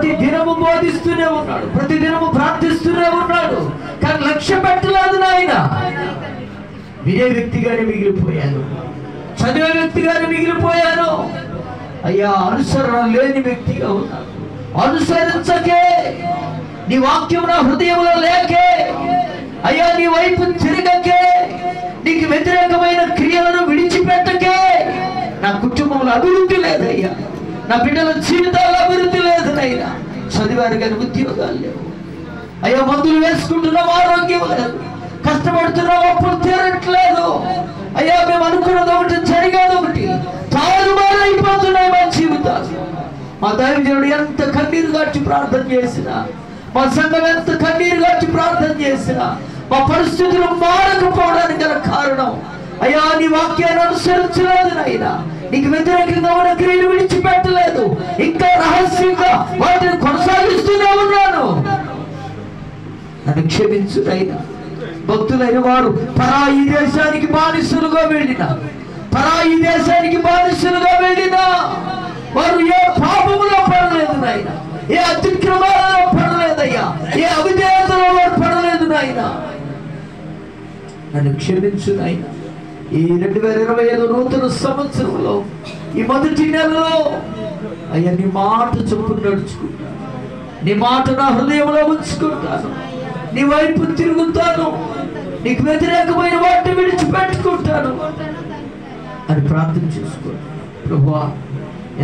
ప్రతి దినము బోధిస్తూనే ఉన్నాడు, ప్రతి దినము ప్రార్థిస్తూనే ఉన్నాడు, కానీ లక్ష్య పెట్టలేదు నాయన. వినే వ్యక్తిగానే మిగిలిపోయాను, చదివే వ్యక్తిగానే మిగిలిపోయాను అయ్యా. అనుసరణ లేని వ్యక్తిగా ఉన్నాను. అనుసరించకే, నీ వాక్యం నా హృదయంలో లేకే అయ్యా, నీ వైపు తిరగకే, నీకు వ్యతిరేకమైన క్రియలను విడిచిపెట్టకే నా కుటుంబంలో అభివృద్ధి లేదయ్యా, నా బిడ్డల జీవితాల్లో అభివృద్ధి లేదు నైనా. చదివారు కానీ ఉద్యోగాలు లేవు అయ్యా, మందులు వేసుకుంటున్నాం ఆరోగ్యం లేదు, కష్టపడుతున్నాం అప్పులు తీరట్లేదు అయ్యా. మేము అనుకున్నది ఒకటి, జరిగేది ఒకటి, తారుమారైపోతున్నాయి మా జీవితాలు. మా దైవజనుడు ఎంత కన్నీరు గార్చి ప్రార్థన చేసినా, మా సంఘం ఎంత కన్నీరు గార్చి ప్రార్థన చేసినా, మా పరిస్థితులు మారకపోవడానికి గల కారణం అయ్యా, నీ వాక్యాన్ని అనుసరించలేదు నాయనా. నీకు వ్యతిరేకంగా ఉన్న క్రియలు విడిచిపెట్టలేదు, ఇంకా రహస్యంగా వాటిని కొనసాగిస్తూనే ఉన్నాను. నన్ను క్షమించు నాయనా. భక్తులైన వారు పరాయి దేశానికి బానిసలుగా వెళ్ళిన, పరాయి దేశానికి బానిసలుగా వెళ్ళిన వారు ఏ పాపములో పడలేదు నాయన, ఏ అతిక్రమాలలో పడలేదయ్యా, ఏ అవిధేయతలో వారు పడలేదు నాయన. నన్ను క్షమించు నాయన. ఈ 2025 నూతన సంవత్సరంలో ఈ మొదటి నెలలో అయ్యా, నీ మాట చొప్పున నడుచుకుంటాను, నీ మాట నా హృదయంలో ఉంచుకుంటాను, నీ వైపు తిరుగుతాను, నీకు వ్యతిరేకమైన వాటిని విడిచిపెట్టుకుంటాను అని ప్రార్థన చేసుకోండి. ప్రభువా,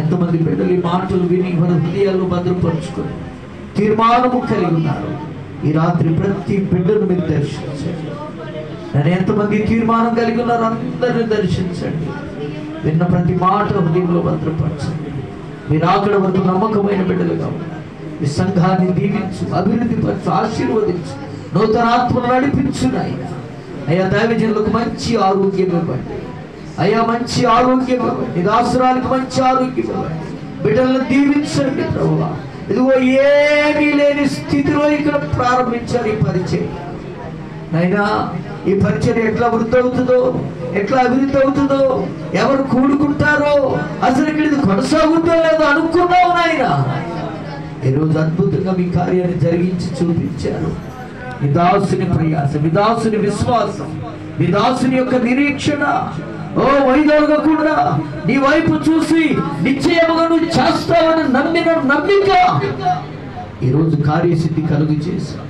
ఎంతమంది బిడ్డలు ఈ మాటలు విని మన హృదయాల్లో భద్రపరుచుకొని తీర్మానము కలిగి ఉన్నారు, ఈ రాత్రి ప్రతి బిడ్డను మీరు దర్శించండి. నేను ఎంతమంది తీర్మానం కలిగి ఉన్నారు అందరిని దర్శించండి. విన్న ప్రతి మాట హృదయంలో భద్రపరచండి. మీరు అక్కడ వరకు నమ్మకమైన బిడ్డలుగా ఉన్నారు. ఈ సంఘాన్ని దీవించు, అభివృద్ధి పరచు, ఆశీర్వదించు, నూతన ఆత్మను నడిపించు నాయన. అయ్యా, దైవజనులకు మంచి ఆరోగ్యం ఇవ్వండి అయ్యా, మంచి ఆరోగ్యం ఇవ్వండి, దాసురాలకు మంచి ఆరోగ్యం ఇవ్వండి, బిడ్డలను దీవించండి ప్రభువా. ఇదిగో ఏమీ లేని స్థితిలో ఇక్కడ ప్రారంభించారు ఈ పరిచయం నైనా. ఈ పరిచయం ఎట్లా వృద్ధి అవుతుందో, ఎట్లా అభివృద్ధి అవుతుందో, ఎవరు కూడుకుంటారో, అసలు ఇక్కడ ఇది కొనసాగుతుందో లేదో అనుకున్నావు నాయన. ఈరోజు అద్భుతంగా మీ కార్యాన్ని జరిగించి చూపించారు. మీ దాసుని ప్రయాస, మీ దాసుని విశ్వాసం, మీ దాసుని యొక్క నిరీక్షణ వైదొలగకుండా నీ వైపు చూసి నిశ్చయముగా నువ్వు చేస్తావని నమ్మిన నమ్మిక ఈరోజు కార్యసిద్ధి కలుగు చేశావు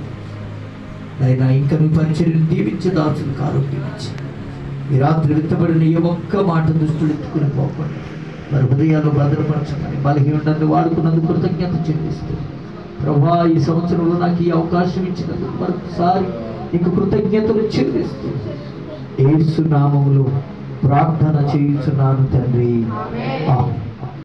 నాయనా. ఇంకా మీ పరిచర్యను దీవించి దాసులకు ఆరోగ్యం ఇచ్చి ఈ రాత్రి విత్తబడిన ఈ ఒక్క మాట దృష్టిలో ఎత్తుకుని పోకుండా మరి హృదయాల్లో భద్రపరచమని బలహీనులను వాడుకున్నందుకు కృతజ్ఞత చెల్లిస్తూ ప్రభా, ఈ సంవత్సరంలో నాకు ఈ అవకాశం ఇచ్చినందుకు మరొకసారి నీకు కృతజ్ఞతలు చెల్లిస్తూ యేసు నామములో ప్రార్థన చేయుచున్నాను తండ్రి, ఆమేన్.